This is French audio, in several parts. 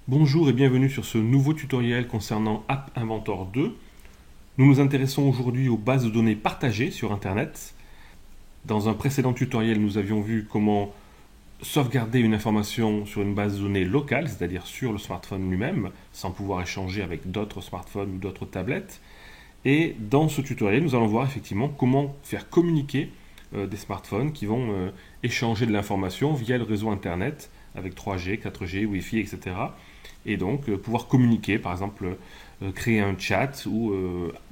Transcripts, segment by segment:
Bonjour et bienvenue sur ce nouveau tutoriel concernant App Inventor 2. Nous nous intéressons aujourd'hui aux bases de données partagées sur Internet. Dans un précédent tutoriel, nous avions vu comment sauvegarder une information sur une base de données locale, c'est-à-dire sur le smartphone lui-même, sans pouvoir échanger avec d'autres smartphones ou d'autres tablettes. Et dans ce tutoriel, nous allons voir effectivement comment faire communiquer des smartphones qui vont échanger de l'information via le réseau Internet avec 3G, 4G, Wi-Fi, etc. Et donc pouvoir communiquer, par exemple créer un chat ou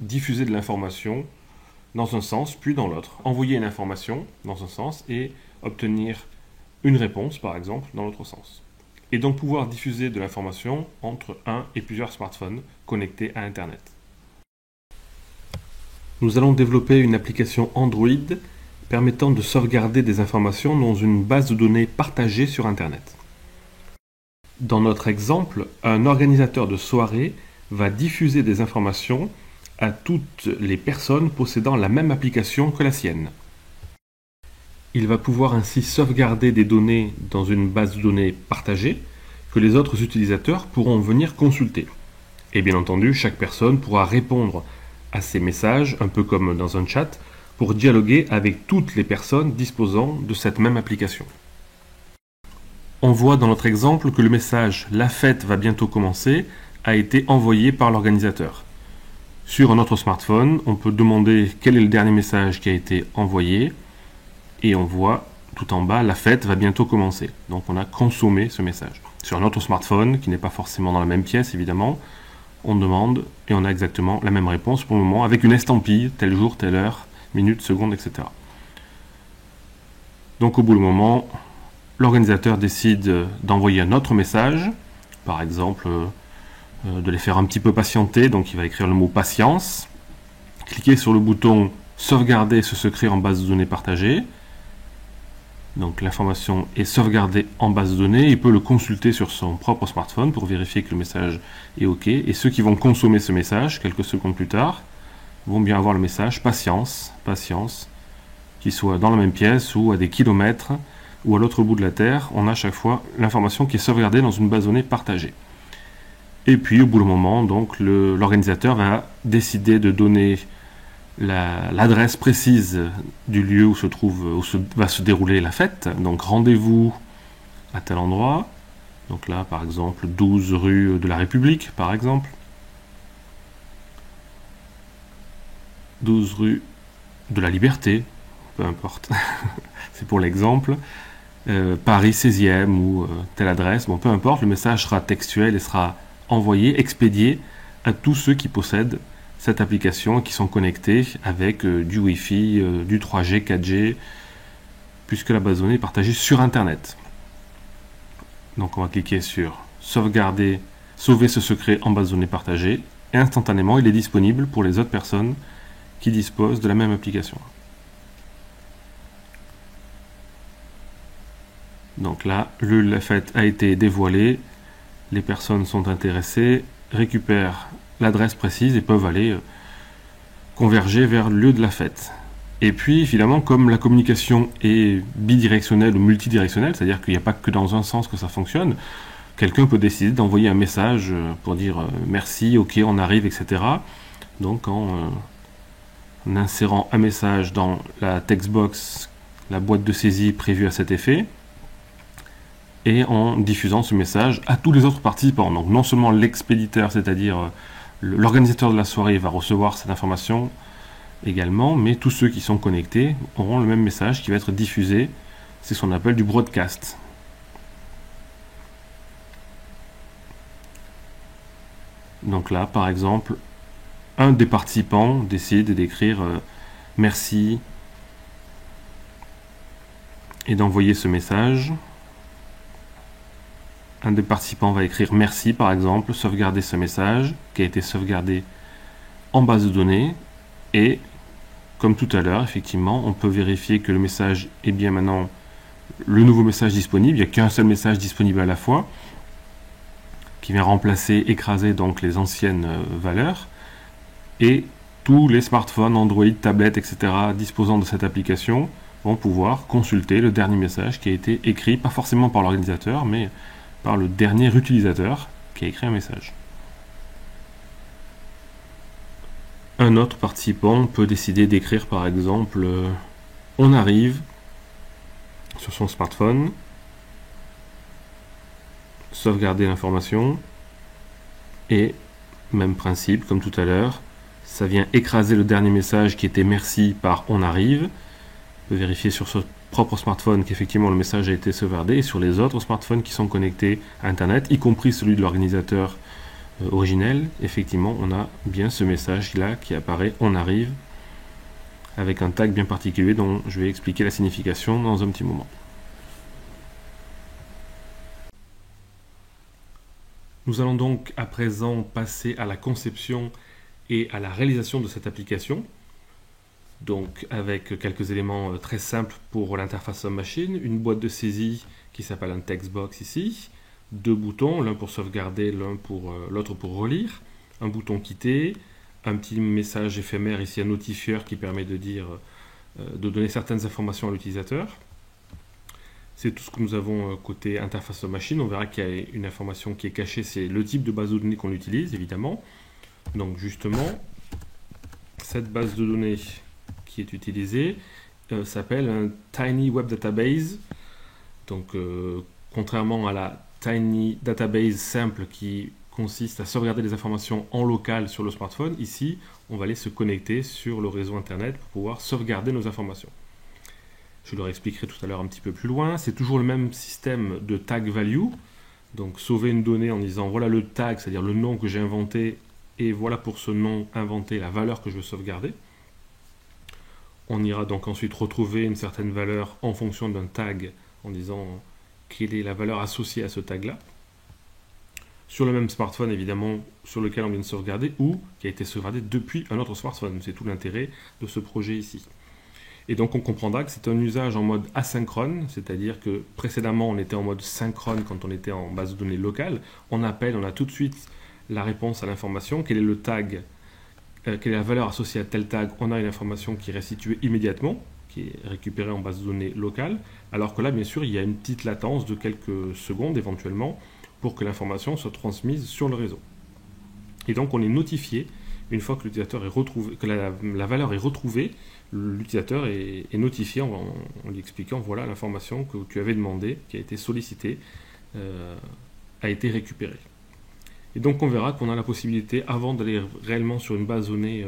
diffuser de l'information dans un sens puis dans l'autre. Envoyer une information dans un sens et obtenir une réponse, par exemple, dans l'autre sens. Et donc pouvoir diffuser de l'information entre un et plusieurs smartphones connectés à Internet. Nous allons développer une application Android permettant de sauvegarder des informations dans une base de données partagée sur Internet. Dans notre exemple, un organisateur de soirée va diffuser des informations à toutes les personnes possédant la même application que la sienne. Il va pouvoir ainsi sauvegarder des données dans une base de données partagée que les autres utilisateurs pourront venir consulter. Et bien entendu, chaque personne pourra répondre à ces messages, un peu comme dans un chat, pour dialoguer avec toutes les personnes disposant de cette même application. On voit dans notre exemple que le message « La fête va bientôt commencer » a été envoyé par l'organisateur. Sur notre smartphone, on peut demander quel est le dernier message qui a été envoyé et on voit tout en bas « La fête va bientôt commencer ». Donc on a consommé ce message. Sur un autre smartphone, qui n'est pas forcément dans la même pièce évidemment, on demande et on a exactement la même réponse pour le moment avec une estampille, tel jour, telle heure, minute, seconde, etc. Donc au bout du moment, l'organisateur décide d'envoyer un autre message, par exemple de les faire un petit peu patienter, donc il va écrire le mot patience, cliquer sur le bouton sauvegarder ce secret en base de données partagée, donc l'information est sauvegardée en base de données, il peut le consulter sur son propre smartphone pour vérifier que le message est OK, et ceux qui vont consommer ce message quelques secondes plus tard vont bien avoir le message patience, patience, qu'il soit dans la même pièce ou à des kilomètres ou à l'autre bout de la Terre, on a à chaque fois l'information qui est sauvegardée dans une base de données partagée. Et puis au bout du moment, donc l'organisateur va décider de donner l'adresse précise du lieu où va se dérouler la fête. Donc rendez-vous à tel endroit. Donc là, par exemple, 12 rue de la République, par exemple. 12 rue de la Liberté, peu importe. C'est pour l'exemple. Paris 16e ou telle adresse, bon peu importe, le message sera textuel et sera envoyé, expédié à tous ceux qui possèdent cette application et qui sont connectés avec du Wi-Fi, du 3G, 4G, puisque la base de données est partagée sur Internet. Donc on va cliquer sur sauvegarder, sauver ce secret en base de données partagée, et instantanément il est disponible pour les autres personnes qui disposent de la même application. Donc là, la fête a été dévoilée, les personnes sont intéressées, récupèrent l'adresse précise et peuvent aller converger vers le lieu de la fête. Et puis, finalement, comme la communication est bidirectionnelle ou multidirectionnelle, c'est-à-dire qu'il n'y a pas que dans un sens que ça fonctionne, quelqu'un peut décider d'envoyer un message pour dire merci, ok, on arrive, etc. Donc, en insérant un message dans la textbox, la boîte de saisie prévue à cet effet, et en diffusant ce message à tous les autres participants. Donc non seulement l'expéditeur, c'est-à-dire l'organisateur de la soirée va recevoir cette information également, mais tous ceux qui sont connectés auront le même message qui va être diffusé. C'est ce qu'on appelle du broadcast. Donc là, par exemple, un des participants décide d'écrire merci et d'envoyer ce message. Un des participants va écrire merci par exemple, sauvegarder ce message qui a été sauvegardé en base de données et comme tout à l'heure effectivement on peut vérifier que le message est bien maintenant le nouveau message disponible, il n'y a qu'un seul message disponible à la fois qui vient remplacer, écraser donc les anciennes valeurs et tous les smartphones, Android, tablettes, etc. disposant de cette application vont pouvoir consulter le dernier message qui a été écrit, pas forcément par l'organisateur mais par le dernier utilisateur qui a écrit un message. Un autre participant peut décider d'écrire par exemple « On arrive » sur son smartphone, sauvegarder l'information et, même principe comme tout à l'heure, ça vient écraser le dernier message qui était « Merci » par « On arrive ». On peut vérifier sur son propre smartphone qu'effectivement le message a été sauvegardé et sur les autres smartphones qui sont connectés à Internet, y compris celui de l'organisateur originel, effectivement on a bien ce message là qui apparaît on arrive avec un tag bien particulier dont je vais expliquer la signification dans un petit moment. Nous allons donc à présent passer à la conception et à la réalisation de cette application, donc avec quelques éléments très simples pour l'interface homme-machine, une boîte de saisie qui s'appelle un textbox ici, deux boutons, l'un pour sauvegarder, l'autre pour relire, un bouton quitter, un petit message éphémère ici, un notifieur qui permet de donner certaines informations à l'utilisateur. C'est tout ce que nous avons côté interface machine. On verra qu'il y a une information qui est cachée, c'est le type de base de données qu'on utilise, évidemment. Donc justement, cette base de données qui est utilisée s'appelle un Tiny Web Database. Donc contrairement à la Tiny Database simple qui consiste à sauvegarder les informations en local sur le smartphone, ici on va aller se connecter sur le réseau internet pour pouvoir sauvegarder nos informations. Je le réexpliquerai tout à l'heure un petit peu plus loin. C'est toujours le même système de tag value. Donc sauver une donnée en disant voilà le tag, c'est-à-dire le nom que j'ai inventé, et voilà pour ce nom inventé la valeur que je veux sauvegarder. On ira donc ensuite retrouver une certaine valeur en fonction d'un tag en disant quelle est la valeur associée à ce tag-là. Sur le même smartphone, évidemment, sur lequel on vient de sauvegarder ou qui a été sauvegardé depuis un autre smartphone. C'est tout l'intérêt de ce projet ici. Et donc on comprendra que c'est un usage en mode asynchrone, c'est-à-dire que précédemment on était en mode synchrone quand on était en base de données locale. On appelle, on a tout de suite la réponse à l'information, quel est le tag, quelle est la valeur associée à tel tag, on a une information qui est restituée immédiatement, qui est récupérée en base de données locale, alors que là bien sûr il y a une petite latence de quelques secondes éventuellement pour que l'information soit transmise sur le réseau. Et donc on est notifié, une fois que l'utilisateur est retrouvé, que la valeur est retrouvée, l'utilisateur est notifié en lui expliquant voilà l'information que tu avais demandé, qui a été sollicitée, a été récupérée. Et donc on verra qu'on a la possibilité, avant d'aller réellement sur une base de données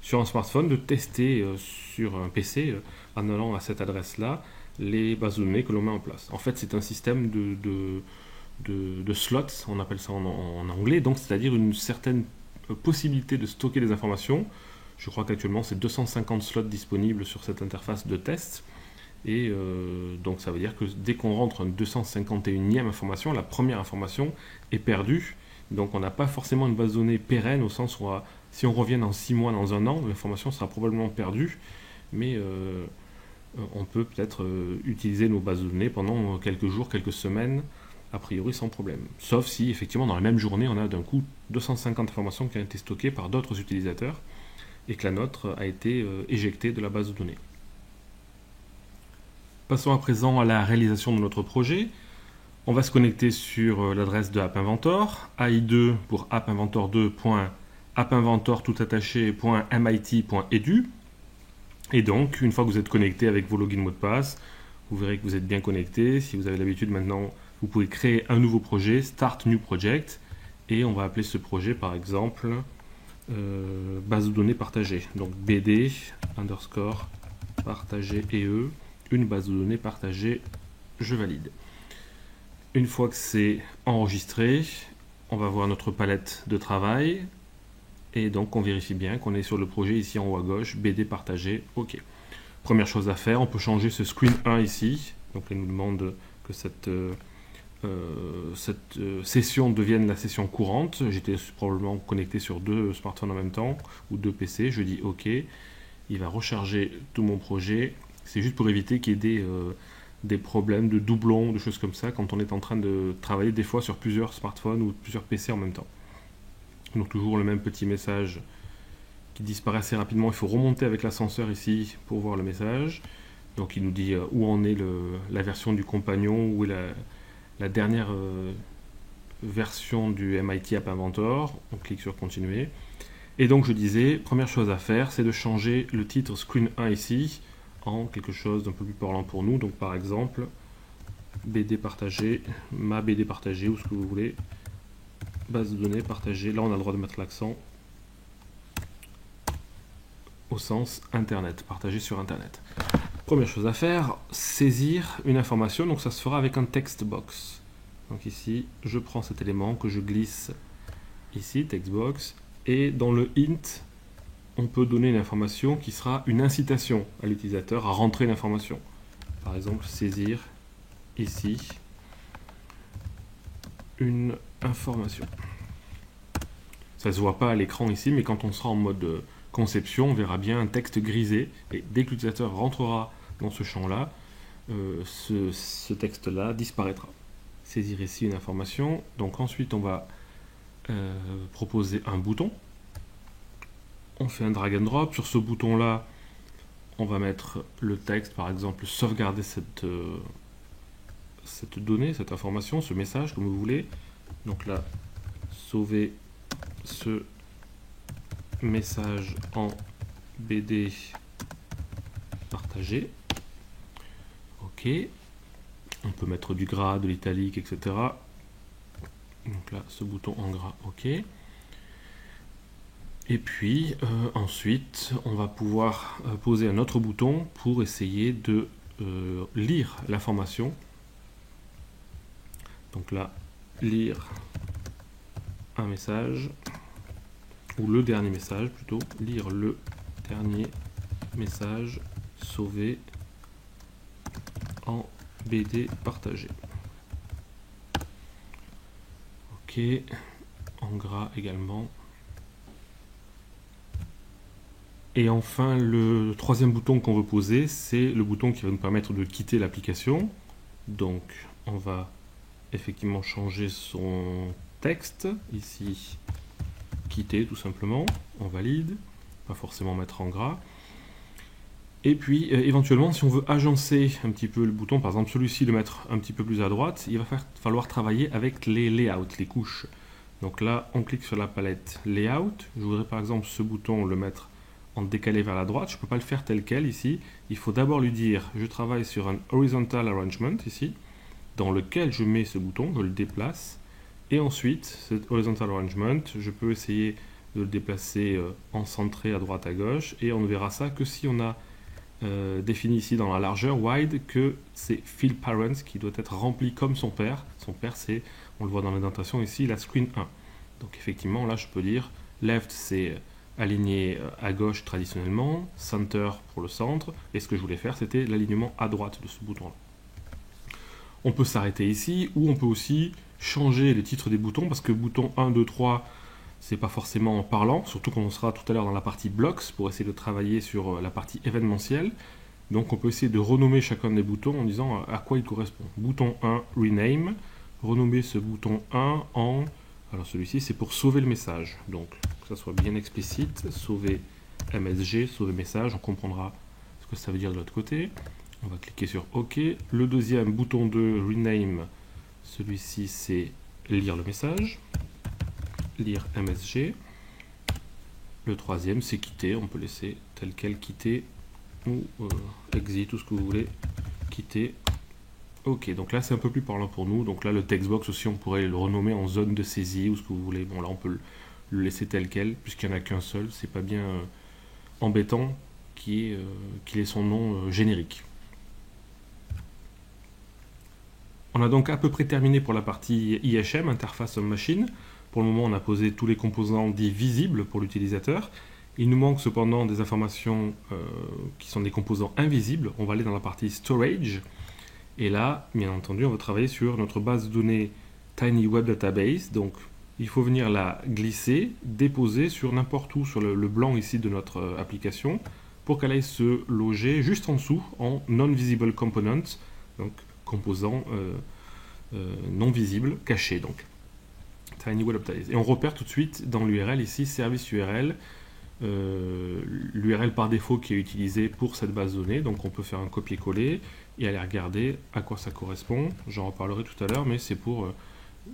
sur un smartphone, de tester sur un PC, en allant à cette adresse-là, les bases de données que l'on met en place. En fait, c'est un système de slots, on appelle ça en anglais, donc c'est-à-dire une certaine possibilité de stocker des informations. Je crois qu'actuellement c'est 250 slots disponibles sur cette interface de test. Et donc ça veut dire que dès qu'on rentre une 251e information, la première information est perdue. Donc on n'a pas forcément une base de données pérenne au sens où si on revient dans 6 mois, dans un an, l'information sera probablement perdue. Mais on peut peut-être utiliser nos bases de données pendant quelques jours, quelques semaines, a priori sans problème. Sauf si effectivement dans la même journée on a d'un coup 250 informations qui ont été stockées par d'autres utilisateurs et que la nôtre a été éjectée de la base de données. Passons à présent à la réalisation de notre projet. On va se connecter sur l'adresse de App Inventor, AI2 pour appinventor2.appinventor.mit.edu. Et donc, une fois que vous êtes connecté avec vos logins mot de passe, vous verrez que vous êtes bien connecté. Si vous avez l'habitude maintenant, vous pouvez créer un nouveau projet, Start New Project, et on va appeler ce projet par exemple base de données partagée. Donc BD underscore partagé EE, une base de données partagée, je valide. Une fois que c'est enregistré, on va voir notre palette de travail et donc on vérifie bien qu'on est sur le projet ici en haut à gauche, BD partagé, OK. Première chose à faire, on peut changer ce screen 1 ici, donc il nous demande que cette session devienne la session courante. J'étais probablement connecté sur 2 smartphones en même temps ou 2 PC, je dis OK, il va recharger tout mon projet. C'est juste pour éviter qu'il y ait des problèmes de doublons, de choses comme ça, quand on est en train de travailler des fois sur plusieurs smartphones ou plusieurs PC en même temps. Donc toujours le même petit message qui disparaît assez rapidement. Il faut remonter avec l'ascenseur ici pour voir le message. Donc il nous dit où en est la version du compagnon, où est la dernière version du MIT App Inventor. On clique sur continuer. Et donc je disais, première chose à faire, c'est de changer le titre Screen 1 ici en quelque chose d'un peu plus parlant pour nous. Donc par exemple, BD partagée, ma BD partagée ou ce que vous voulez. Base de données partagée. Là on a le droit de mettre l'accent au sens Internet, partagé sur Internet. Première chose à faire, saisir une information. Donc ça se fera avec un text box. Donc ici, je prends cet élément que je glisse ici, text box. Et dans le int, on peut donner une information qui sera une incitation à l'utilisateur à rentrer une information. Par exemple, saisir ici une information. Ça ne se voit pas à l'écran ici, mais quand on sera en mode conception, on verra bien un texte grisé. Et dès que l'utilisateur rentrera dans ce champ-là, ce texte-là disparaîtra. Saisir ici une information. Donc ensuite, on va proposer un bouton. On fait un drag and drop. Sur ce bouton-là, on va mettre le texte, par exemple, sauvegarder cette donnée, cette information, ce message, comme vous voulez. Donc là, sauver ce message en BD partagé. OK. On peut mettre du gras, de l'italique, etc. Donc là, ce bouton en gras, OK. Et puis, ensuite, on va pouvoir poser un autre bouton pour essayer de lire l'information. Donc là, lire un message, ou le dernier message plutôt, lire le dernier message, sauvé en BD partagé. OK, en gras également. Et enfin, le troisième bouton qu'on veut poser, c'est le bouton qui va nous permettre de quitter l'application. Donc, on va effectivement changer son texte, ici, quitter tout simplement, on valide, pas forcément mettre en gras. Et puis, éventuellement, si on veut agencer un petit peu le bouton, par exemple celui-ci le mettre un petit peu plus à droite, il va falloir travailler avec les layouts, les couches. Donc là, on clique sur la palette Layout. Je voudrais par exemple ce bouton le mettre en décalé vers la droite. Je ne peux pas le faire tel quel ici. Il faut d'abord lui dire, je travaille sur un Horizontal Arrangement ici, dans lequel je mets ce bouton, je le déplace. Et ensuite, cet Horizontal Arrangement, je peux essayer de le déplacer en centré à droite à gauche. Et on ne verra ça que si on a défini ici dans la largeur wide que c'est Field Parents qui doit être rempli comme son père. Son père, c'est, on le voit dans l'indentation ici, la screen 1. Donc effectivement, là, je peux dire left, c'est aligné à gauche traditionnellement, center pour le centre, et ce que je voulais faire, c'était l'alignement à droite de ce bouton-là. On peut s'arrêter ici, ou on peut aussi changer les titres des boutons, parce que bouton 1, 2, 3, c'est pas forcément parlant, surtout quand on sera tout à l'heure dans la partie blocks, pour essayer de travailler sur la partie événementielle. Donc on peut essayer de renommer chacun des boutons en disant à quoi il correspond. Bouton 1, rename, renommer ce bouton 1 en... Alors celui-ci, c'est pour sauver le message, donc que ça soit bien explicite, sauver MSG, sauver message, on comprendra ce que ça veut dire de l'autre côté. On va cliquer sur OK. Le deuxième, bouton 2, rename, celui-ci c'est lire le message, lire MSG. Le troisième, c'est quitter, on peut laisser tel quel quitter, ou exit, ou ce que vous voulez, quitter. Ok, donc là c'est un peu plus parlant pour nous. Donc là le textbox aussi, on pourrait le renommer en zone de saisie ou ce que vous voulez. Bon là on peut le laisser tel quel, puisqu'il n'y en a qu'un seul. C'est pas bien embêtant qu'il ait son nom générique. On a donc à peu près terminé pour la partie IHM, Interface Homme-Machine. Pour le moment on a posé tous les composants dits visibles pour l'utilisateur. Il nous manque cependant des informations qui sont des composants invisibles. On va aller dans la partie Storage. Et là, bien entendu, on va travailler sur notre base de données Tiny Web Database. Donc, il faut venir la glisser, déposer sur n'importe où, sur le blanc ici de notre application, pour qu'elle aille se loger juste en dessous en Non-Visible Components, donc composant non visible, caché. Donc, Tiny Web Database. Et on repère tout de suite dans l'URL ici, service URL, l'URL par défaut qui est utilisé pour cette base de données. Donc on peut faire un copier-coller et aller regarder à quoi ça correspond. J'en reparlerai tout à l'heure, mais c'est pour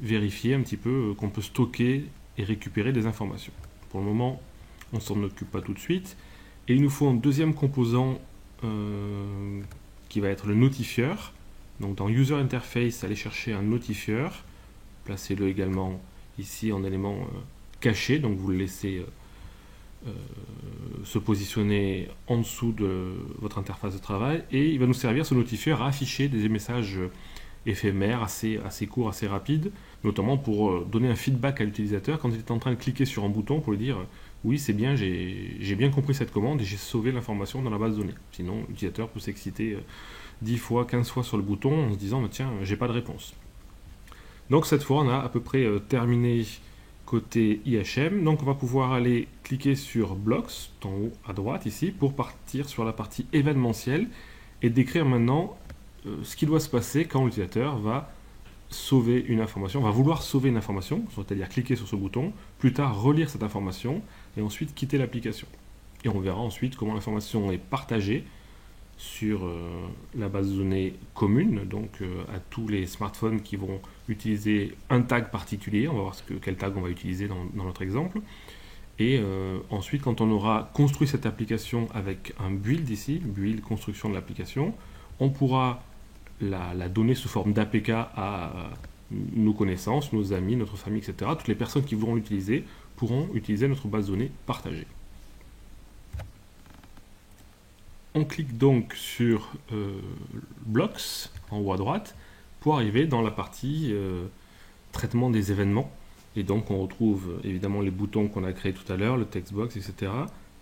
vérifier un petit peu qu'on peut stocker et récupérer des informations. Pour le moment, on ne s'en occupe pas tout de suite. Et il nous faut un deuxième composant qui va être le notifieur. Donc dans User Interface, allez chercher un notifieur. Placez-le également ici en élément caché. Donc vous le laissez se positionner en dessous de votre interface de travail. Et il va nous servir, ce notifieur, à afficher des messages éphémères, assez courts, assez rapides, notamment pour donner un feedback à l'utilisateur quand il est en train de cliquer sur un bouton pour lui dire oui, c'est bien, j'ai bien compris cette commande et j'ai sauvé l'information dans la base de données. Sinon, l'utilisateur peut s'exciter 10 fois, 15 fois sur le bouton en se disant tiens, j'ai pas de réponse. Donc cette fois, on a à peu près terminé côté IHM. Donc on va pouvoir aller cliquer sur Blocks, en haut à droite ici, pour partir sur la partie événementielle et décrire maintenant ce qui doit se passer quand l'utilisateur va sauver une information, va vouloir sauver une information, c'est-à-dire cliquer sur ce bouton, plus tard relire cette information et ensuite quitter l'application. Et on verra ensuite comment l'information est partagée sur la base de données commune, donc à tous les smartphones qui vont utiliser un tag particulier. On va voir quel tag on va utiliser dans notre exemple. Et ensuite, quand on aura construit cette application avec un build ici, build construction de l'application, on pourra la donner sous forme d'APK à nos connaissances, nos amis, notre famille, etc. Toutes les personnes qui voudront l'utiliser pourront utiliser notre base de données partagée. On clique donc sur Blocks en haut à droite pour arriver dans la partie traitement des événements. Et donc on retrouve évidemment les boutons qu'on a créés tout à l'heure, le textbox, etc.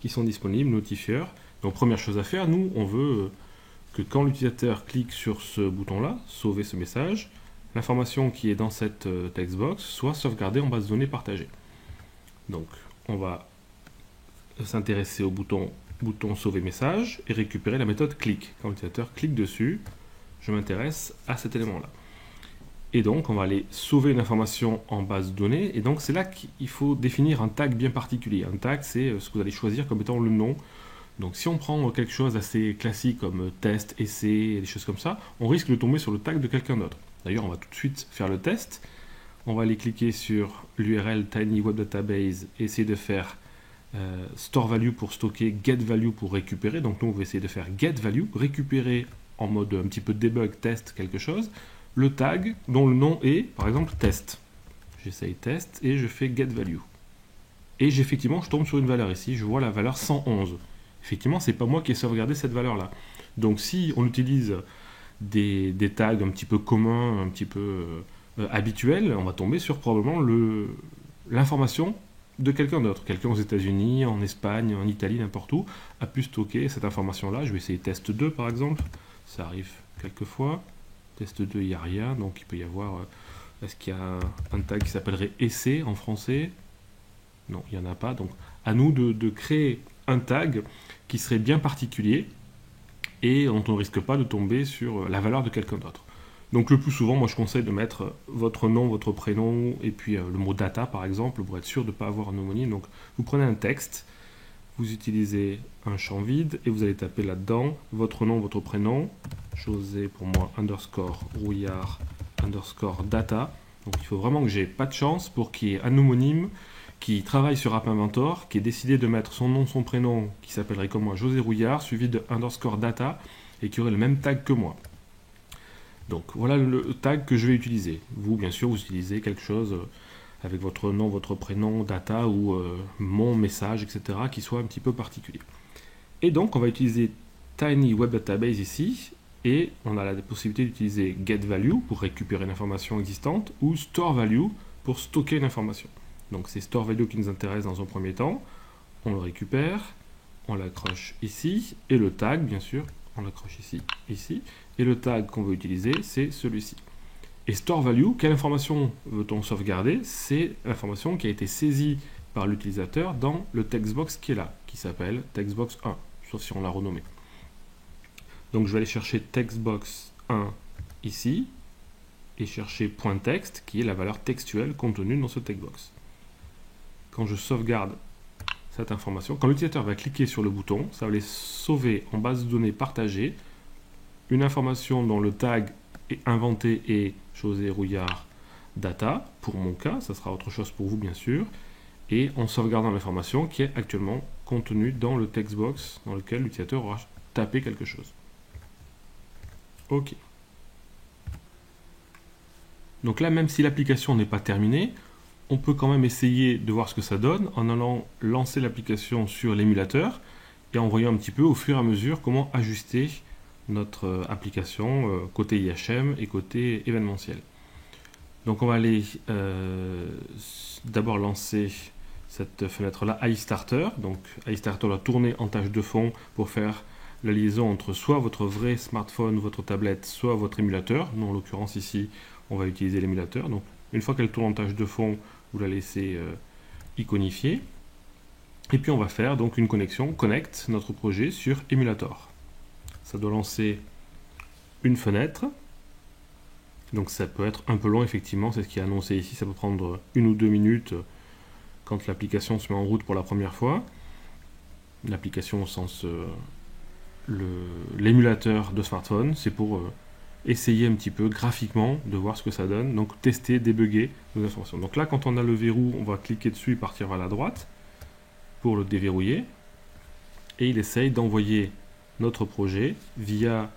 qui sont disponibles, notifieurs. Donc première chose à faire, nous on veut que quand l'utilisateur clique sur ce bouton-là, sauver ce message, l'information qui est dans cette textbox soit sauvegardée en base de données partagée. Donc on va s'intéresser au bouton sauver message et récupérer la méthode click. Quand l'utilisateur clique dessus, je m'intéresse à cet élément-là. Et donc on va aller sauver une information en base de données, et donc c'est là qu'il faut définir un tag bien particulier. Un tag, c'est ce que vous allez choisir comme étant le nom. Donc si on prend quelque chose d'assez classique comme test, essai, des choses comme ça, on risque de tomber sur le tag de quelqu'un d'autre. D'ailleurs, on va tout de suite faire le test. On va aller cliquer sur l'URL Tiny Web Database et essayer de faire store value pour stocker, get value pour récupérer. Donc nous, on va essayer de faire get value, récupérer en mode un petit peu debug, test, quelque chose, le tag dont le nom est, par exemple, test. J'essaye test et je fais get value. Et effectivement, je tombe sur une valeur ici, je vois la valeur 111. Effectivement, c'est pas moi qui ai sauvegardé cette valeur-là. Donc si on utilise des tags un petit peu communs, un petit peu habituels, on va tomber sur probablement l'information de quelqu'un d'autre. Quelqu'un aux États-Unis, en Espagne, en Italie, n'importe où, a pu stocker cette information-là. Je vais essayer test 2 par exemple. Ça arrive quelquefois. Test 2, il n'y a rien. Donc il peut y avoir... est-ce qu'il y a un tag qui s'appellerait essai en français? Non, il n'y en a pas. Donc à nous de créer un tag qui serait bien particulier et dont on ne risque pas de tomber sur la valeur de quelqu'un d'autre. Donc le plus souvent, moi je conseille de mettre votre nom, votre prénom et puis le mot data par exemple pour être sûr de ne pas avoir un homonyme. Donc vous prenez un texte, vous utilisez un champ vide et vous allez taper là-dedans votre nom, votre prénom, José pour moi underscore rouillard underscore data. Donc il faut vraiment que j'ai pas de chance pour qu'il y ait un homonyme qui travaille sur App Inventor, qui ait décidé de mettre son nom, son prénom, qui s'appellerait comme moi José Rouillard, suivi de underscore data, et qui aurait le même tag que moi. Donc voilà le tag que je vais utiliser. Vous, bien sûr, vous utilisez quelque chose avec votre nom, votre prénom, data, ou mon message, etc., qui soit un petit peu particulier. Et donc, on va utiliser Tiny Web Database ici, et on a la possibilité d'utiliser getValue pour récupérer l'information existante, ou storeValue pour stocker une information. Donc c'est storeValue qui nous intéresse dans un premier temps. On le récupère, on l'accroche ici, et le tag, bien sûr, on l'accroche ici, ici, et le tag qu'on veut utiliser, c'est celui-ci. Et storeValue, quelle information veut-on sauvegarder? C'est l'information qui a été saisie par l'utilisateur dans le textbox qui est là, qui s'appelle textbox 1, sauf si on l'a renommé. Donc je vais aller chercher textbox 1 ici, et chercher .text, qui est la valeur textuelle contenue dans ce textbox. Quand je sauvegarde cette information, quand l'utilisateur va cliquer sur le bouton, ça va aller sauver en base de données partagée une information dont le tag est inventé et José Rouillard data, pour mon cas, ça sera autre chose pour vous bien sûr, et en sauvegardant l'information qui est actuellement contenue dans le textbox dans lequel l'utilisateur aura tapé quelque chose. Ok. Donc là, même si l'application n'est pas terminée, on peut quand même essayer de voir ce que ça donne en allant lancer l'application sur l'émulateur et en voyant un petit peu au fur et à mesure comment ajuster notre application côté IHM et côté événementiel. Donc on va aller d'abord lancer cette fenêtre-là, iStarter. Donc iStarter doit tourner en tâche de fond pour faire la liaison entre soit votre vrai smartphone ou votre tablette, soit votre émulateur. Nous, en l'occurrence ici, on va utiliser l'émulateur. Donc une fois qu'elle tourne en tâche de fond, vous la laissez iconifier. Et puis on va faire donc une connexion, connect notre projet sur Emulator. Ça doit lancer une fenêtre. Donc ça peut être un peu long effectivement, c'est ce qui est annoncé ici, ça peut prendre 1 ou 2 minutes quand l'application se met en route pour la première fois. L'application au sens l'émulateur de smartphone, c'est pour essayer un petit peu graphiquement de voir ce que ça donne, donc tester, débugger nos informations. Donc là quand on a le verrou, on va cliquer dessus et partir vers la droite pour le déverrouiller, et il essaye d'envoyer notre projet via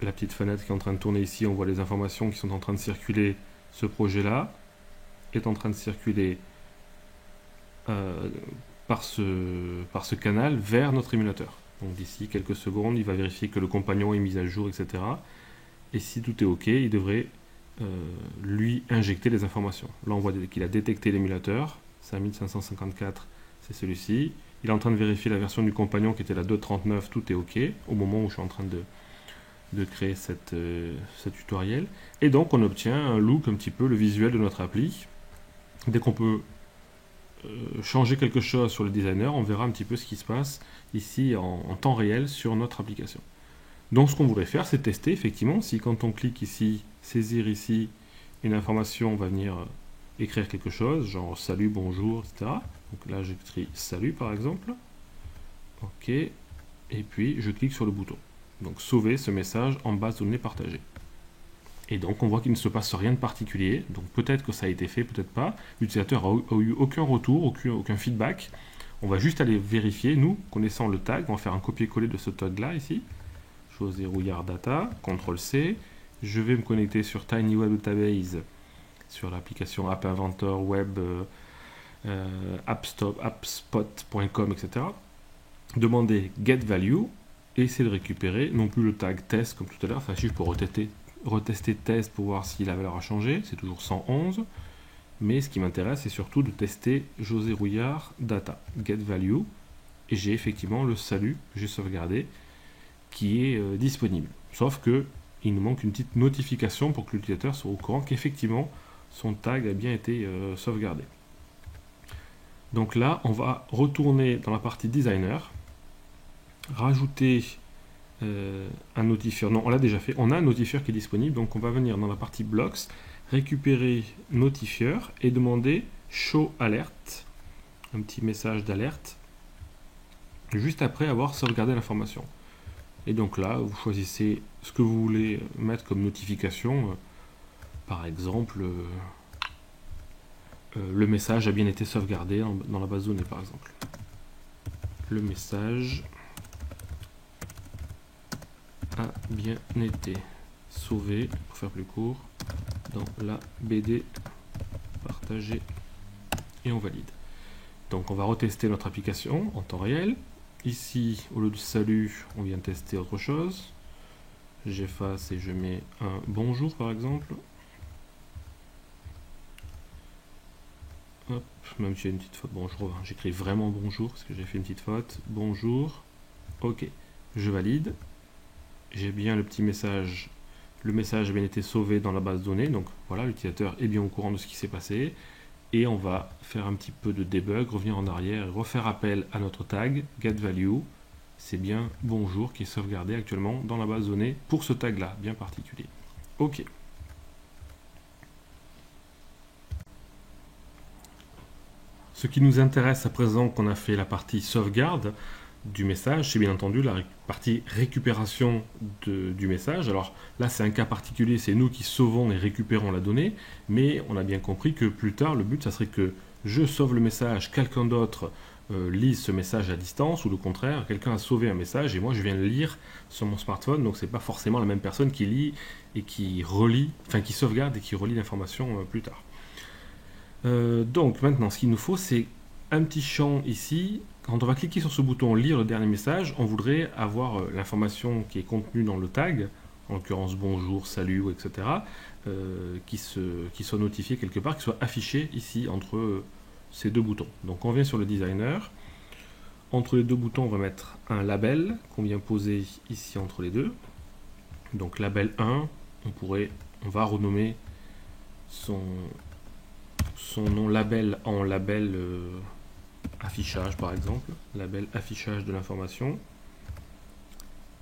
la petite fenêtre qui est en train de tourner ici. On voit les informations qui sont en train de circuler. Ce projet-là est en train de circuler par ce canal vers notre émulateur. Donc d'ici quelques secondes, il va vérifier que le compagnon est mis à jour, etc. Et si tout est OK, il devrait lui injecter les informations. Là, on voit qu'il a détecté l'émulateur. 5554, c'est celui-ci. Il est en train de vérifier la version du compagnon qui était la 2.39. Tout est OK au moment où je suis en train de créer ce tutoriel. Et donc on obtient un look un petit peu, le visuel de notre appli. Dès qu'on peut changer quelque chose sur le designer, on verra un petit peu ce qui se passe ici en temps réel sur notre application. Donc ce qu'on voudrait faire, c'est tester effectivement si quand on clique ici, saisir ici une information, on va venir écrire quelque chose, genre salut, bonjour, etc. Donc là j'écris salut par exemple. OK. Et puis je clique sur le bouton. Donc sauver ce message en base de données partagée. Et donc on voit qu'il ne se passe rien de particulier. Donc peut-être que ça a été fait, peut-être pas. L'utilisateur n'a eu aucun retour, aucun feedback. On va juste aller vérifier, nous, connaissant le tag, on va faire un copier-coller de ce tag-là ici. José Rouillard Data, CTRL-C. Je vais me connecter sur Tiny Web Database, sur l'application App Inventor, Web, appspot.com, etc. Demander Get Value. Et essayer de récupérer non plus le tag test comme tout à l'heure, enfin si je peux retester test pour voir si la valeur a changé, c'est toujours 111, mais ce qui m'intéresse c'est surtout de tester José Rouillard Data, Get Value, et j'ai effectivement le salut que j'ai sauvegardé qui est disponible, sauf que il nous manque une petite notification pour que l'utilisateur soit au courant qu'effectivement son tag a bien été sauvegardé. Donc là on va retourner dans la partie designer, rajouter un notifieur. Non, on l'a déjà fait. On a un notifieur qui est disponible. Donc, on va venir dans la partie blocks, récupérer notifieur et demander show alert. Un petit message d'alerte. Juste après avoir sauvegardé l'information. Et donc là, vous choisissez ce que vous voulez mettre comme notification. Par exemple, le message a bien été sauvegardé dans la base de données, par exemple. Le message a bien été sauvé, pour faire plus court, dans la BD partagée, et on valide. Donc on va retester notre application en temps réel. Ici, au lieu de salut, on vient tester autre chose. J'efface et je mets un bonjour par exemple. Hop, même si j'ai une petite faute, bonjour, j'écris vraiment bonjour parce que j'ai fait une petite faute. Bonjour, ok, je valide. J'ai bien le petit message, le message a bien été sauvé dans la base de données, donc voilà, l'utilisateur est bien au courant de ce qui s'est passé, et on va faire un petit peu de debug, revenir en arrière et refaire appel à notre tag getValue. C'est bien bonjour qui est sauvegardé actuellement dans la base de données pour ce tag là, bien particulier. Ok. Ce qui nous intéresse à présent qu'on a fait la partie sauvegarde, du message, c'est bien entendu la partie récupération du message. Alors là, c'est un cas particulier, c'est nous qui sauvons et récupérons la donnée, mais on a bien compris que plus tard, le but, ça serait que je sauve le message, quelqu'un d'autre lise ce message à distance, ou le contraire, quelqu'un a sauvé un message et moi je viens le lire sur mon smartphone, donc c'est pas forcément la même personne qui lit et qui relit, enfin qui sauvegarde et qui relit l'information plus tard. Donc maintenant, ce qu'il nous faut, c'est un petit champ ici. Quand on va cliquer sur ce bouton lire le dernier message, on voudrait avoir l'information qui est contenue dans le tag, en l'occurrence bonjour, salut, etc., qui soit notifiée quelque part, qui soit affichée ici entre ces deux boutons. Donc on vient sur le designer. Entre les deux boutons, on va mettre un label qu'on vient poser ici entre les deux. Donc label 1, on va renommer son nom label en label affichage par exemple, label affichage de l'information.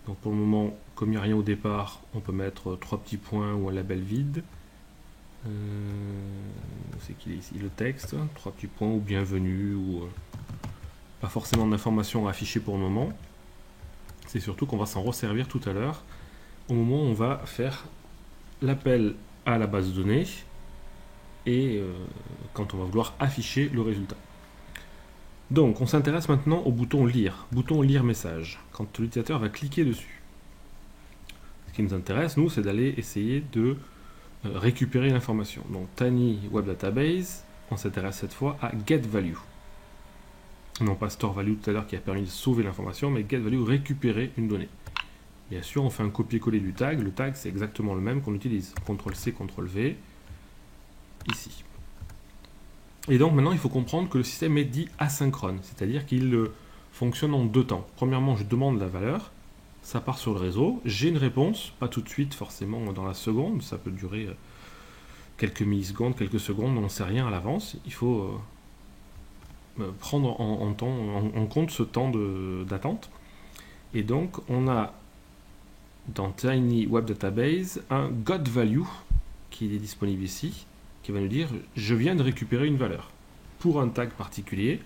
Donc pour le moment, comme il n'y a rien au départ, on peut mettre 3 petits points ou un label vide. C'est qu'il est ici le texte, 3 petits points ou bienvenue ou pas forcément d'informations affichées pour le moment. C'est surtout qu'on va s'en resservir tout à l'heure au moment où on va faire l'appel à la base de données et quand on va vouloir afficher le résultat. Donc on s'intéresse maintenant au bouton lire message, quand l'utilisateur va cliquer dessus. Ce qui nous intéresse, nous, c'est d'aller essayer de récupérer l'information. Donc Tiny Web Database, on s'intéresse cette fois à getValue. Non pas storeValue tout à l'heure qui a permis de sauver l'information, mais getValue, récupérer une donnée. Bien sûr, on fait un copier-coller du tag. Le tag, c'est exactement le même qu'on utilise. CTRL-C, CTRL-V, ici. Et donc maintenant, il faut comprendre que le système est dit asynchrone, c'est-à-dire qu'il fonctionne en deux temps. Premièrement, je demande la valeur, ça part sur le réseau, j'ai une réponse, pas tout de suite forcément dans la seconde, ça peut durer quelques millisecondes, quelques secondes, on n'en sait rien à l'avance. Il faut prendre en compte ce temps d'attente. Et donc, on a dans Tiny Web Database un getValue qui est disponible ici, qui va nous dire je viens de récupérer une valeur pour un tag particulier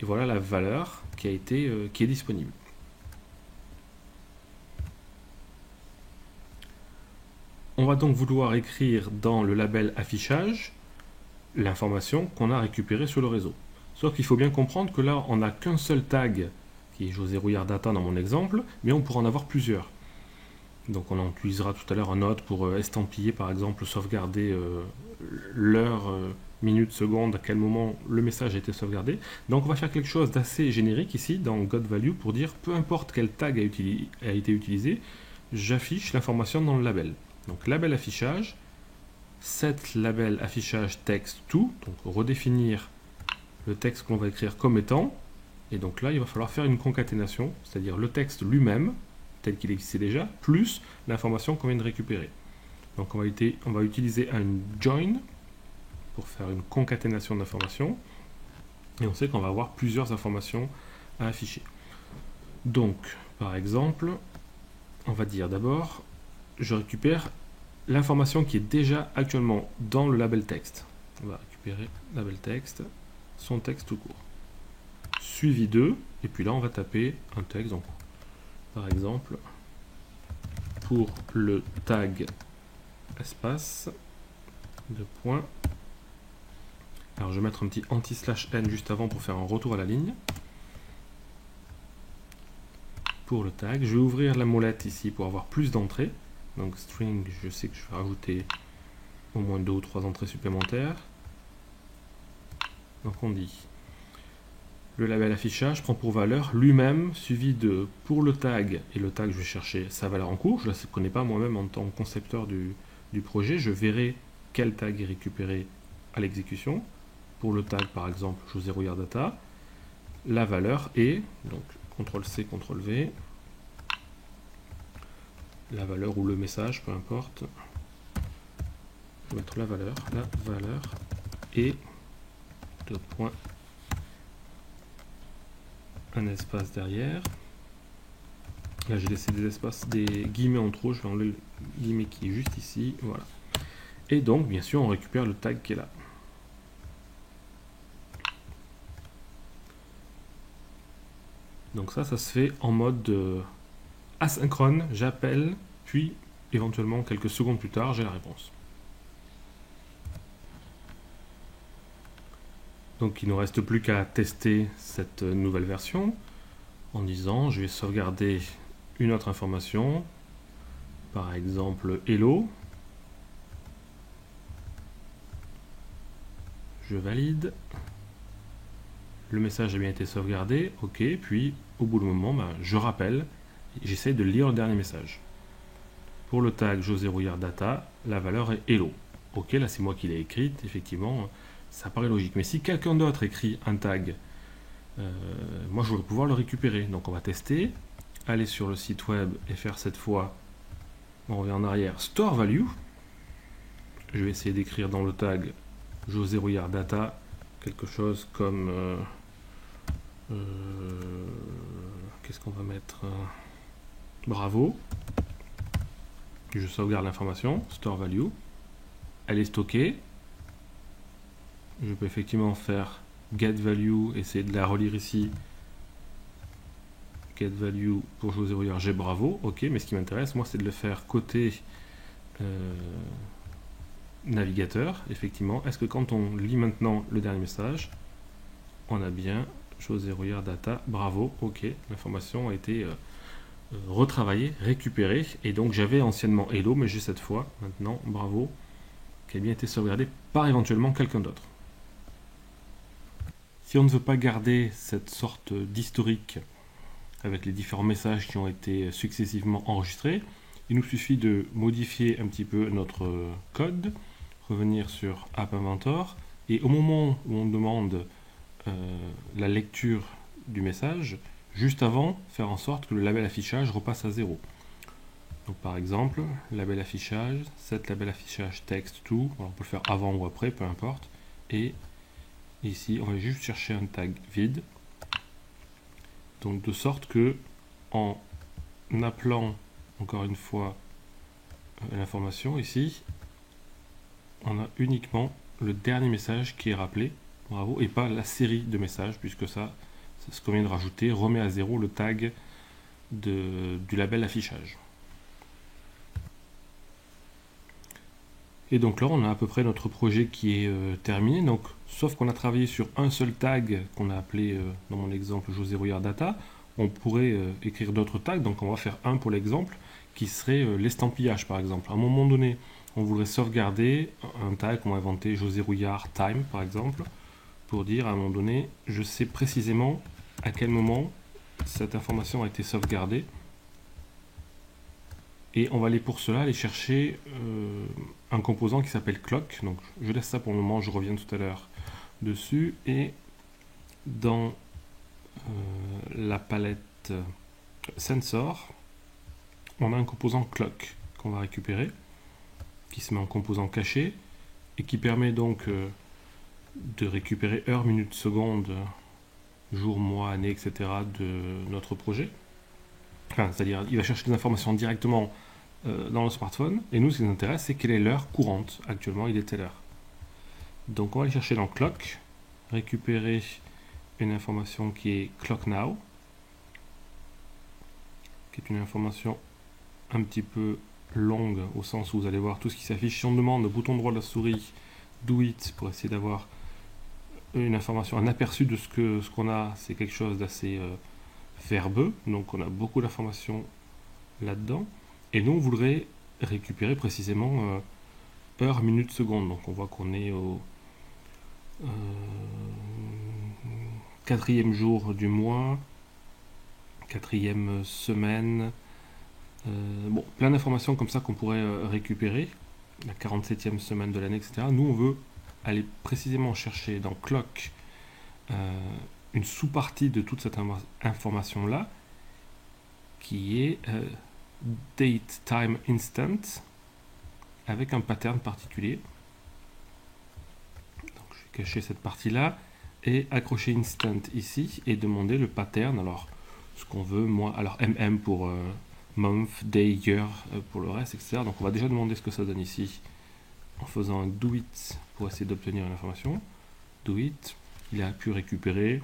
et voilà la valeur qui est disponible. On va donc vouloir écrire dans le label affichage l'information qu'on a récupérée sur le réseau. Sauf qu'il faut bien comprendre que là on n'a qu'un seul tag qui est José Rouillard Data dans mon exemple, mais on pourra en avoir plusieurs. Donc on en utilisera tout à l'heure un autre pour estampiller par exemple, sauvegarder l'heure, minute, seconde, à quel moment le message a été sauvegardé. Donc on va faire quelque chose d'assez générique ici dans getValue pour dire peu importe quel tag a été utilisé, j'affiche l'information dans le label. Donc label affichage, set label affichage text to, donc redéfinir le texte qu'on va écrire comme étant, et donc là il va falloir faire une concaténation, c'est-à-dire le texte lui-même, tel qu'il existait déjà, plus l'information qu'on vient de récupérer. Donc on va utiliser un join pour faire une concaténation d'informations, et on sait qu'on va avoir plusieurs informations à afficher. Donc, par exemple, on va dire d'abord, je récupère l'information qui est déjà actuellement dans le label texte. On va récupérer label texte, son texte tout court. Suivi de, et puis là on va taper un texte, donc par exemple, pour le tag espace, de points. Alors je vais mettre un petit anti/n juste avant pour faire un retour à la ligne. Pour le tag, je vais ouvrir la molette ici pour avoir plus d'entrées. Donc string, je sais que je vais rajouter au moins 2 ou 3 entrées supplémentaires. Donc on dit le label affichage prend pour valeur lui-même suivi de pour le tag, et le tag je vais chercher sa valeur en cours, je ne la connais pas moi-même en tant que concepteur du projet, je verrai quel tag est récupéré à l'exécution. Pour le tag par exemple José Rouillard Data, la valeur est, donc CTRL-C, CTRL-V, la valeur ou le message, peu importe, je vais mettre la valeur est de point, un espace derrière. Là j'ai laissé des espaces, des guillemets en trop, je vais enlever le guillemet qui est juste ici, voilà. Et donc bien sûr on récupère le tag qui est là. Donc ça se fait en mode asynchrone, j'appelle, puis éventuellement quelques secondes plus tard, j'ai la réponse. Donc il ne nous reste plus qu'à tester cette nouvelle version en disant je vais sauvegarder une autre information, par exemple hello, je valide, le message a bien été sauvegardé, ok, puis au bout du moment, je rappelle, j'essaie de lire le dernier message. Pour le tag José Rouillard Data, la valeur est hello. Ok, là c'est moi qui l'ai écrite, effectivement, ça paraît logique. Mais si quelqu'un d'autre écrit un tag, moi je voudrais pouvoir le récupérer. Donc on va tester, aller sur le site web et faire cette fois, on revient en arrière, store value. Je vais essayer d'écrire dans le tag José Rouillard Data quelque chose comme qu'est-ce qu'on va mettre, bravo. Je sauvegarde l'information, store value, elle est stockée. Je peux effectivement faire get value, essayer de la relire ici. Get value pour José Rouillard, j'ai bravo, ok, mais ce qui m'intéresse, moi, c'est de le faire côté navigateur, effectivement. Est-ce que quand on lit maintenant le dernier message, on a bien José Rouillard Data, bravo, ok, l'information a été retravaillée, récupérée, et donc j'avais anciennement hello, mais j'ai cette fois, maintenant, bravo, qui a bien été sauvegardé par éventuellement quelqu'un d'autre. Si on ne veut pas garder cette sorte d'historique avec les différents messages qui ont été successivement enregistrés, il nous suffit de modifier un petit peu notre code, revenir sur App Inventor, et au moment où on demande la lecture du message, juste avant, faire en sorte que le label affichage repasse à 0. Donc par exemple, label affichage, set label affichage text to, on peut le faire avant ou après, peu importe, et ici on va juste chercher un tag vide, donc de sorte que en appelant encore une fois l'information ici, on a uniquement le dernier message qui est rappelé, bravo, et pas la série de messages, puisque ça, c'est ce qu'on vient de rajouter, remet à 0 le tag du label affichage. Et donc là, on a à peu près notre projet qui est terminé. Donc, sauf qu'on a travaillé sur un seul tag qu'on a appelé, dans mon exemple, José Rouillard Data. On pourrait écrire d'autres tags. Donc, on va faire un pour l'exemple, qui serait l'estampillage, par exemple. À un moment donné, on voudrait sauvegarder un tag qu'on va inventer, José Rouillard Time, par exemple, pour dire à un moment donné, je sais précisément à quel moment cette information a été sauvegardée. Et on va aller pour cela aller chercher un composant qui s'appelle clock. Donc je laisse ça pour le moment, je reviens tout à l'heure dessus. Et dans la palette sensor, on a un composant clock qu'on va récupérer, qui se met en composant caché et qui permet donc de récupérer heure, minute, seconde, jour, mois, année, etc. de notre projet. Enfin, c'est-à-dire, il va chercher des informations directement dans le smartphone, et nous, ce qui nous intéresse, c'est quelle est l'heure courante. Actuellement, il est telle heure. Donc, on va aller chercher dans Clock, récupérer une information qui est Clock Now, qui est une information un petit peu longue, au sens où vous allez voir tout ce qui s'affiche. Si on demande le bouton droit de la souris, Do It, pour essayer d'avoir une information, un aperçu de ce qu'on a, c'est quelque chose d'assez verbeux, donc on a beaucoup d'informations là-dedans, et nous on voudrait récupérer précisément heure, minute, seconde. Donc on voit qu'on est au 4e jour du mois, 4e semaine, bon, plein d'informations comme ça qu'on pourrait récupérer, la 47e semaine de l'année, etc. Nous on veut aller précisément chercher dans Clock une sous-partie de toute cette information là qui est date time instant avec un pattern particulier. Donc je vais cacher cette partie là et accrocher instant ici et demander le pattern, alors ce qu'on veut, moi, alors mm pour month, day, year pour le reste, etc. Donc on va déjà demander ce que ça donne ici en faisant un do it pour essayer d'obtenir l'information. Do it, il a pu récupérer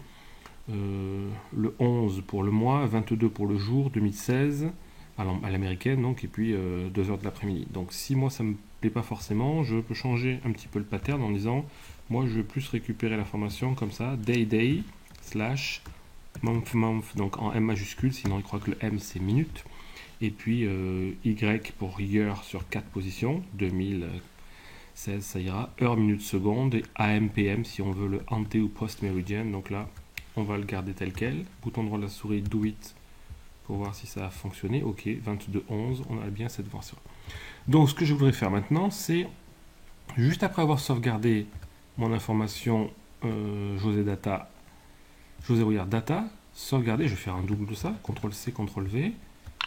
le 11 pour le mois, 22 pour le jour, 2016 à l'américaine, donc, et puis 2 heures de l'après-midi. Donc si moi ça me plaît pas forcément, je peux changer un petit peu le pattern en disant moi je veux plus récupérer l'information comme ça, day / month, donc en M majuscule, sinon il croit que le M c'est minute, et puis Y pour year sur 4 positions, 2016 ça ira, heure, minute, seconde, et AM, PM si on veut le ante ou post méridien. Donc là on va le garder tel quel, bouton droit de la souris, do it, pour voir si ça a fonctionné. Ok, 22-11, on a bien cette version. Donc ce que je voudrais faire maintenant, c'est, juste après avoir sauvegardé mon information José Rouillard Data, sauvegarder, je vais faire un double de ça, CTRL-C, CTRL-V,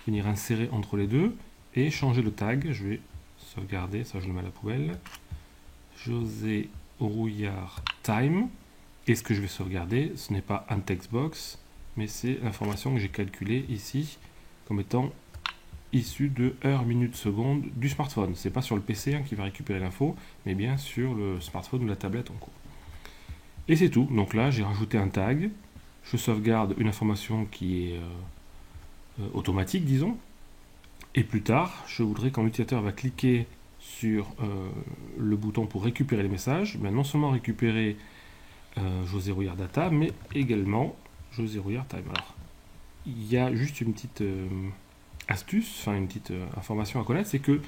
venir insérer entre les deux, et changer le tag, je vais sauvegarder, ça je le mets à la poubelle, José Rouillard Time, et ce que je vais sauvegarder, ce n'est pas un textbox, mais c'est l'information que j'ai calculée ici, comme étant issue de heure, minute, seconde du smartphone. C'est pas sur le PC qui va récupérer l'info, mais bien sur le smartphone ou la tablette en cours. Et c'est tout. Donc là, j'ai rajouté un tag. Je sauvegarde une information qui est automatique, disons. Et plus tard, je voudrais quand l'utilisateur va cliquer sur le bouton pour récupérer les messages, non seulement récupérer José Rouillard Data, mais également José Rouillard Time. Alors, il y a juste une petite astuce, enfin une petite information à connaître, c'est que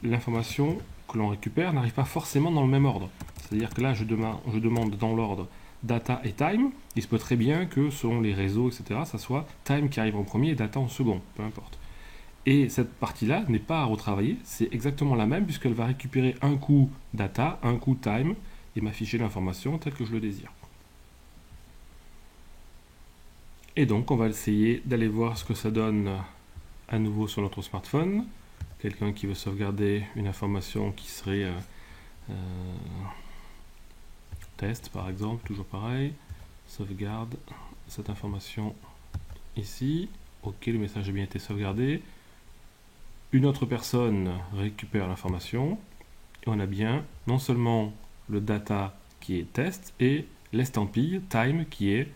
l'information que l'on récupère n'arrive pas forcément dans le même ordre. C'est-à-dire que là, je demande dans l'ordre data et time. Il se peut très bien que selon les réseaux, etc., ça soit time qui arrive en premier et data en second, peu importe. Et cette partie-là n'est pas à retravailler, c'est exactement la même puisqu'elle va récupérer un coup data, un coup time et m'afficher l'information telle que je le désire. Et donc, on va essayer d'aller voir ce que ça donne à nouveau sur notre smartphone. Quelqu'un qui veut sauvegarder une information qui serait test par exemple, toujours pareil, sauvegarde cette information ici, ok, le message a bien été sauvegardé, une autre personne récupère l'information, et on a bien non seulement le data qui est test, et l'estampille time qui est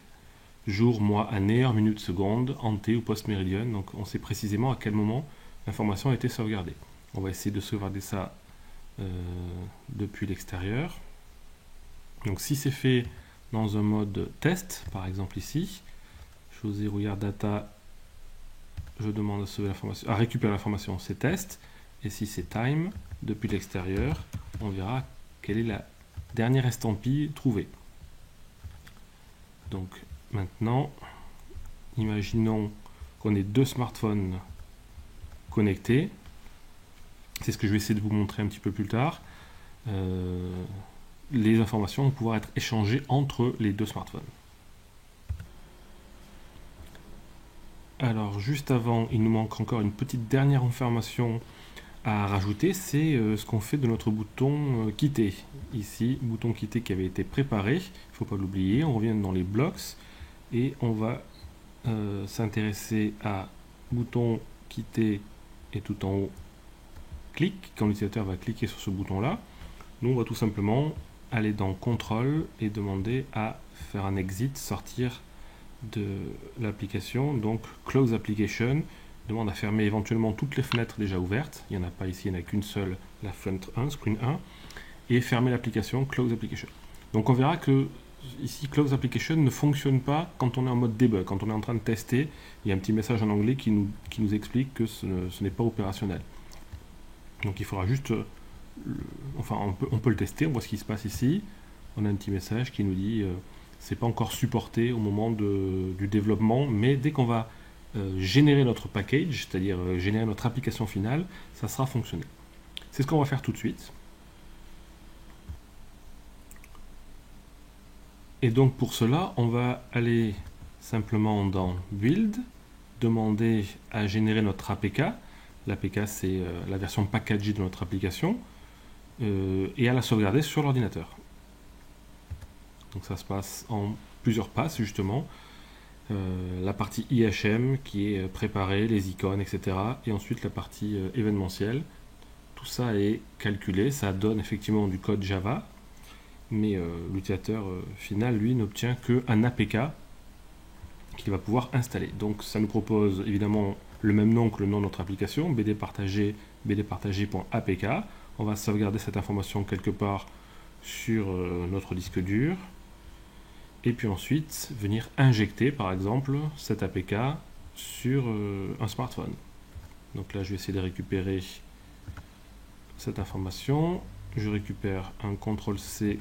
jour, mois, année, heure, minute, seconde, ante ou post-méridien. Donc on sait précisément à quel moment l'information a été sauvegardée. On va essayer de sauvegarder ça depuis l'extérieur. Donc si c'est fait dans un mode test, par exemple ici, José Rouillard Data, je demande à récupérer l'information, c'est test. Et si c'est time, depuis l'extérieur, on verra quelle est la dernière estampille trouvée. Donc maintenant, imaginons qu'on ait deux smartphones connectés. C'est ce que je vais essayer de vous montrer un petit peu plus tard. Les informations vont pouvoir être échangées entre les deux smartphones. Alors juste avant, il nous manque encore une petite dernière information à rajouter, c'est ce qu'on fait de notre bouton quitter. Ici, bouton quitter qui avait été préparé, il ne faut pas l'oublier, on revient dans les blocks et on va s'intéresser à bouton quitter et tout en haut, clic. Quand l'utilisateur va cliquer sur ce bouton-là, nous on va tout simplement aller dans contrôle et demander à faire un exit, sortir de l'application, donc close application, demande à fermer éventuellement toutes les fenêtres déjà ouvertes, il n'y en a pas ici, il n'y en a qu'une seule, la fenêtre 1, screen 1, et fermer l'application, close application. Donc on verra que ici close application ne fonctionne pas quand on est en mode debug, quand on est en train de tester, il y a un petit message en anglais qui nous explique que ce n'est pas opérationnel. Donc il faudra juste, enfin on peut le tester, on voit ce qui se passe ici, on a un petit message qui nous dit c'est pas encore supporté au moment du développement, mais dès qu'on va générer notre package, c'est-à-dire générer notre application finale, ça sera fonctionnel. C'est ce qu'on va faire tout de suite. Et donc pour cela, on va aller simplement dans Build, demander à générer notre APK. L'APK, c'est la version packagée de notre application, et à la sauvegarder sur l'ordinateur. Donc ça se passe en plusieurs passes justement. La partie IHM qui est préparée, les icônes, etc. Et ensuite la partie événementielle. Tout ça est calculé, ça donne effectivement du code Java, mais l'utilisateur final, lui, n'obtient qu'un APK qu'il va pouvoir installer. Donc ça nous propose évidemment le même nom que le nom de notre application, bdpartagé.apk. On va sauvegarder cette information quelque part sur notre disque dur. Et puis ensuite, venir injecter par exemple cette APK sur un smartphone. Donc là, je vais essayer de récupérer cette information. Je récupère un CTRL-C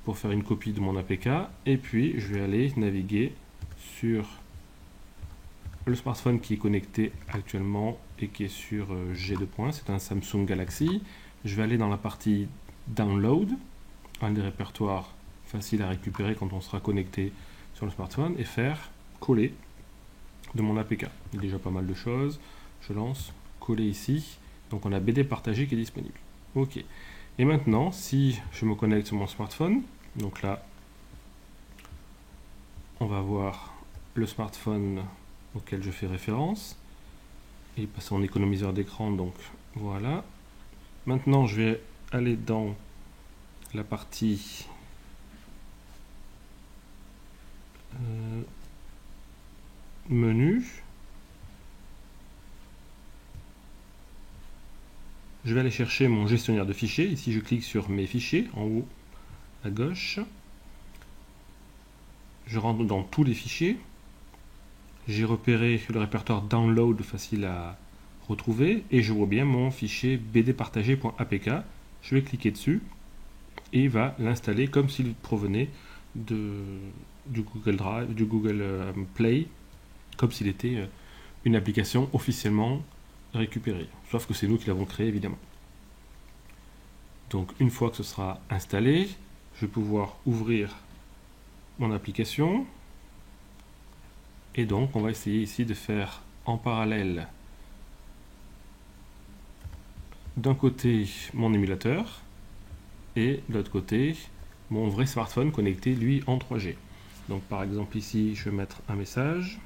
pour faire une copie de mon APK. Et puis, je vais aller naviguer sur le smartphone qui est connecté actuellement et qui est sur G2. C'est un Samsung Galaxy. Je vais aller dans la partie Download, un des répertoires faciles à récupérer quand on sera connecté sur le smartphone, et faire coller de mon APK. Il y a déjà pas mal de choses. Je lance coller ici. Donc on a BD partagé qui est disponible. Ok. Et maintenant, si je me connecte sur mon smartphone, donc là, on va voir le smartphone auquel je fais référence. Il est passé en économiseur d'écran, donc voilà. Maintenant, je vais aller dans la partie menu. Je vais aller chercher mon gestionnaire de fichiers. Ici, je clique sur mes fichiers en haut à gauche. Je rentre dans tous les fichiers. J'ai repéré le répertoire download facile à retrouver et je vois bien mon fichier bdpartagé.apk. Je vais cliquer dessus et il va l'installer comme s'il provenait du Google Drive, du Google Play, comme s'il était une application officiellement récupérée. Sauf que c'est nous qui l'avons créé évidemment. Donc une fois que ce sera installé, je vais pouvoir ouvrir mon application. Et donc on va essayer ici de faire en parallèle d'un côté mon émulateur et de l'autre côté mon vrai smartphone connecté lui en 3G. Donc par exemple ici je vais mettre un message.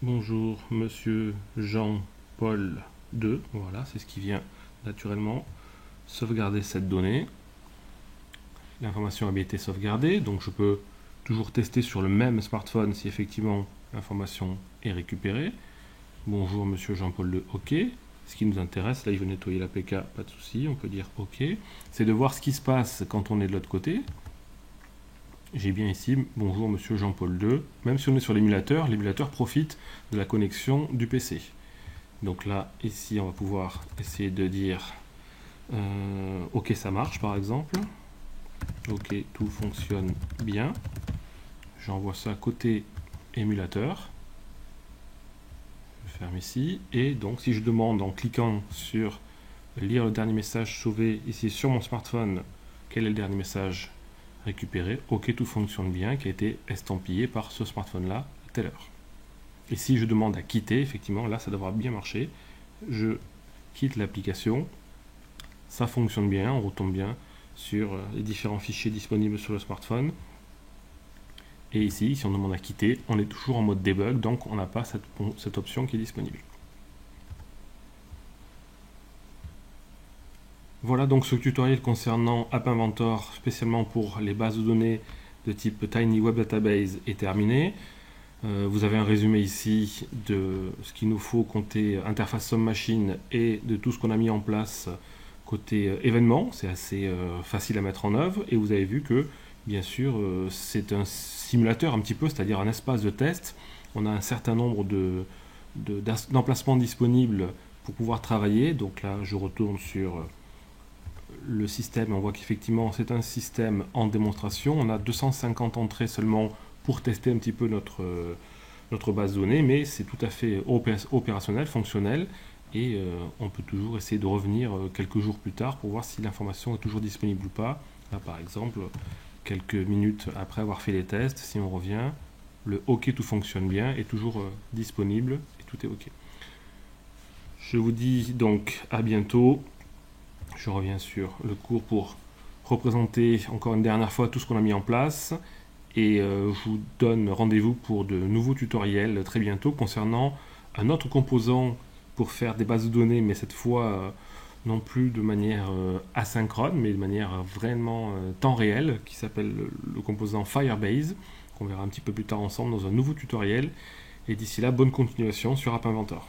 Bonjour monsieur Jean-Paul II. Voilà, c'est ce qui vient naturellement sauvegarder cette donnée. L'information a bien été sauvegardée, donc je peux toujours tester sur le même smartphone si effectivement l'information est récupérée. Bonjour monsieur Jean-Paul II, ok. Ce qui nous intéresse, là il veut nettoyer l'APK, pas de souci, on peut dire ok. C'est de voir ce qui se passe quand on est de l'autre côté. J'ai bien ici, bonjour monsieur Jean-Paul II. Même si on est sur l'émulateur profite de la connexion du PC. Donc là, ici, on va pouvoir essayer de dire ok, ça marche par exemple. Ok, tout fonctionne bien. J'envoie ça côté émulateur. Je ferme ici. Et donc, si je demande en cliquant sur lire le dernier message sauvé ici sur mon smartphone, quel est le dernier message récupéré? Ok, tout fonctionne bien, qui a été estampillé par ce smartphone-là à telle heure. Et si je demande à quitter, effectivement, là, ça devra bien marcher. Je quitte l'application. Ça fonctionne bien, on retombe bien sur les différents fichiers disponibles sur le smartphone. Et ici, si on demande à quitter, on est toujours en mode debug, donc on n'a pas cette option qui est disponible. Voilà donc ce tutoriel concernant App Inventor, spécialement pour les bases de données de type Tiny Web Database, est terminé. Vous avez un résumé ici de ce qu'il nous faut côté interface Somme Machine et de tout ce qu'on a mis en place côté événement. C'est assez facile à mettre en œuvre et vous avez vu que bien sûr c'est un simulateur un petit peu, c'est-à-dire un espace de test. On a un certain nombre d'emplacements disponibles pour pouvoir travailler. Donc là je retourne sur le système et on voit qu'effectivement c'est un système en démonstration. On a 250 entrées seulement pour tester un petit peu notre base de données, mais c'est tout à fait opérationnel, fonctionnel, et on peut toujours essayer de revenir quelques jours plus tard pour voir si l'information est toujours disponible ou pas. Là par exemple, quelques minutes après avoir fait les tests, si on revient, le OK tout fonctionne bien est toujours disponible et tout est OK. Je vous dis donc à bientôt. Je reviens sur le cours pour représenter encore une dernière fois tout ce qu'on a mis en place. Et je vous donne rendez-vous pour de nouveaux tutoriels très bientôt concernant un autre composant pour faire des bases de données, mais cette fois non plus de manière asynchrone, mais de manière vraiment temps réel, qui s'appelle le composant Firebase, qu'on verra un petit peu plus tard ensemble dans un nouveau tutoriel. Et d'ici là, bonne continuation sur App Inventor.